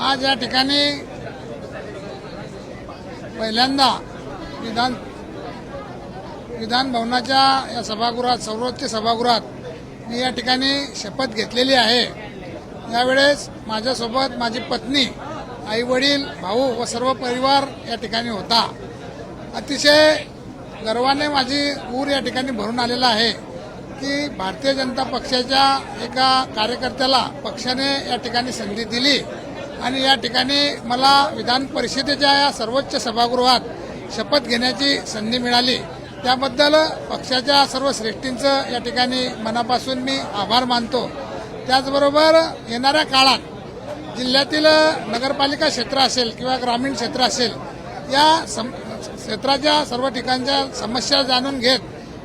आज या ठिकाणी पहिल्यांदा विधान भवनाच्या या सभागृहात, सर्वोच्च सभागृहात मी या ठिकाणी शपथ घेतलेली आहे। यावेळेस माझ्यासोबत माझी पत्नी, आई वडील, भाऊ व सर्व परिवार या ठिकाणी होता। अतिशय गर्वाने माझी ऊर या ठिकाणी भरून आलेला आहे की भारतीय जनता पक्षाच्या एका कार्यकर्त्याला पक्षाने या ठिकाणी संधी दिली आणि या ठिकाणी मला विधान परिषदेच्या या सर्वोच्च सभागृहात शपथ घेण्याची संधी मिळाली। त्याबद्दल पक्षाच्या सर्व श्रेष्ठींचं या ठिकाणी मनापासून मी आभार मानतो। त्याचबरोबर येणाऱ्या काळात जिल्ह्यातील नगरपालिका क्षेत्र असेल किंवा ग्रामीण क्षेत्र असेल, या क्षेत्राच्या सर्व ठिकाणच्या समस्या जाणून घेत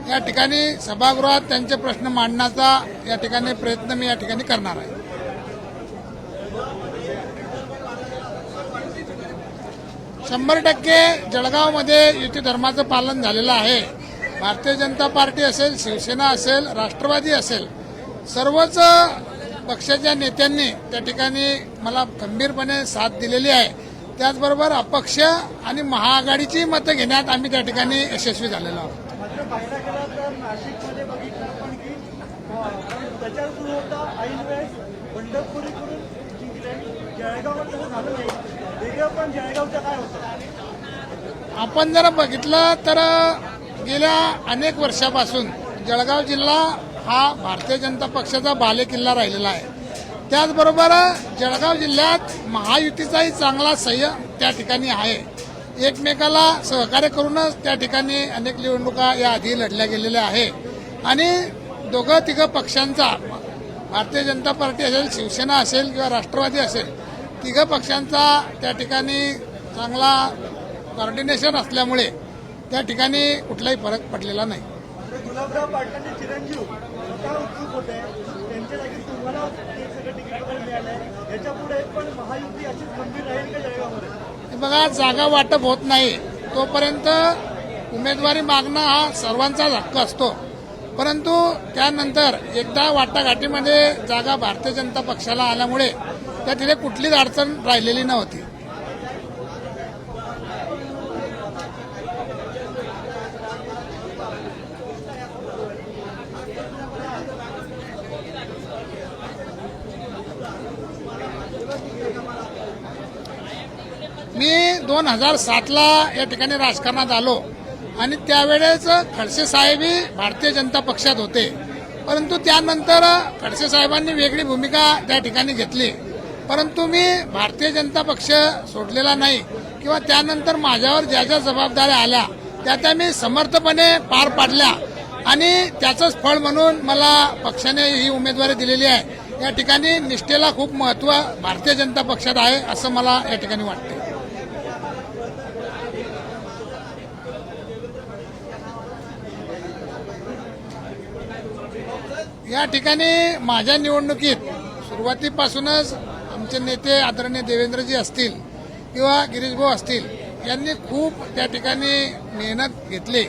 या ठिकाणी सभागृहात त्यांचे प्रश्न मांडण्याचा या ठिकाणी प्रयत्न मी या ठिकाणी करणार आहे। 100% जळगावमध्ये युती धर्माचं पालन झालेलं आहे। भारतीय जनता पार्टी असेल, शिवसेना असेल, राष्ट्रवादी असेल, सर्वच पक्षाच्या नेत्यांनी त्या ठिकाणी मला खंबीरपणे साथ दिलेली आहे। त्याचबरोबर अपक्ष आणि महाआघाडीची मतं घेण्यात आम्ही त्या ठिकाणी यशस्वी झालेलो आहोत। आपण जर बघितलं तर गेल्या अनेक वर्षापासून जळगाव जिल्हा हा भारतीय जनता पक्षाचा बालेकिल्ला राहिलेला आहे। त्याचबरोबर जळगाव जिल्ह्यात महायुतीचाही चांगला संयम त्या ठिकाणी आहे। एकमेकाला सहकार्य करूनच त्या ठिकाणी अनेक निवडणुका या आधी लढल्या गेलेल्या आहे आणि दोघं तिघं पक्षांचा, भारतीय जनता पार्टी असेल, शिवसेना असेल किंवा राष्ट्रवादी असेल, तिघं पक्षांचा त्या ठिकाणी चांगला कोऑर्डिनेशन असल्यामुळे त्या ठिकाणी कुठलाही फरक पडलेला नाही। गुलाबराव पाटलांचे चिरंजीव स्वतः उत्सुक होते, त्यांच्या जागी तुम्हाला सगळं तिकीट वगैरे मिळालंय, याच्यापुढे पण महायुती अशीच गंभीर राहील का जळगावमध्ये? बघा, जागा वाटप होत नाही तोपर्यंत उमेदवारी मागणं हा सर्वांचा हक्क असतो, परंतु त्यानंतर एकदा वाटाघाटीमध्ये जागा भारतीय जनता पक्षाला आल्यामुळे त्या तिथे कुठलीच अडचण राहिलेली नव्हती। मी 2007ला या ठिकाणी राजकारणात आलो आणि त्यावेळेस खडसे साहेबही भारतीय जनता पक्षात होते, परंतु त्यानंतर खडसे साहेबांनी वेगळी भूमिका त्या ठिकाणी घेतली। परंतु मी भारतीय जनता पक्ष सोडलेला नाही किंवा त्यानंतर माझ्यावर ज्या ज्या जबाबदाऱ्या आल्या त्या मी समर्थपणे पार पाडल्या आणि त्याचंच फळ म्हणून मला पक्षाने ही उमेदवारी दिलेली आहे। या ठिकाणी निष्ठेला खूप महत्त्व भारतीय जनता पक्षात आहे असं मला या ठिकाणी वाटते। या ठिकाणी माझ्या निवडणुकीत सुरुवातीपासूनच आमचे नेते आदरणीय देवेंद्रजी असतील किंवा गिरीशभाऊ असतील, यांनी खूप त्या ठिकाणी मेहनत घेतली।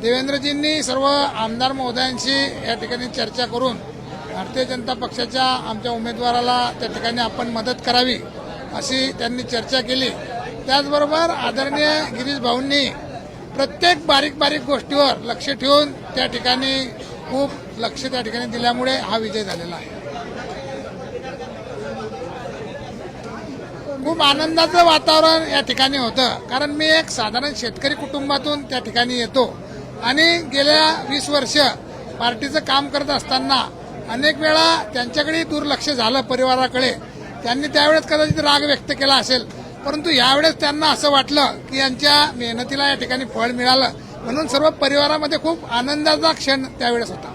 देवेंद्रजींनी सर्व आमदार महोदयांशी या ठिकाणी चर्चा करून भारतीय जनता पक्षाच्या आमच्या उमेदवाराला त्या ठिकाणी आपण मदत करावी अशी त्यांनी चर्चा केली। त्याचबरोबर आदरणीय गिरीशभाऊंनी प्रत्येक बारीक बारीक गोष्टीवर लक्ष ठेवून त्या ठिकाणी खूप लक्ष त्या ठिकाणी दिल्यामुळे हा विजय झालेला आहे। खूप आनंदाचं वातावरण या ठिकाणी होतं, कारण मी एक साधारण शेतकरी कुटुंबातून त्या ठिकाणी येतो आणि गेल्या 20 वर्ष पार्टीचं काम करत असताना अनेक वेळा त्यांच्याकडे दुर्लक्ष झालं परिवाराकडे। त्यांनी त्यावेळेस कदाचित राग व्यक्त केला असेल, परंतु यावेळेस त्यांना असं वाटलं की यांच्या मेहनतीला या ठिकाणी फळ मिळालं, म्हणून सर्व परिवारामध्ये खूप आनंदाचा क्षण त्यावेळेस होता।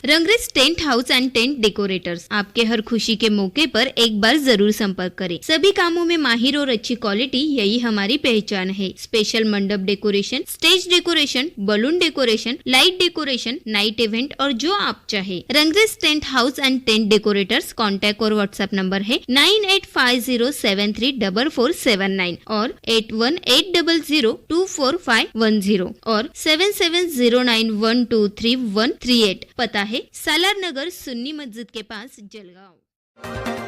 Rangrez tent house and tent decorators आपके हर खुशी के मौके पर एक बार जरूर संपर्क करें। सभी कामों में माहिर और अच्छी क्वालिटी, यही हमारी पहचान है। Special mandap decoration, stage decoration, balloon decoration, light decoration, night event और जो आप चाहे। Rangrez tent house and tent decorators contact और व्हाट्सएप नंबर है 9850734479 और 8180024510 और 7709123138। पता है सालार नगर सुन्नी मस्जिद के पास, जलगांव।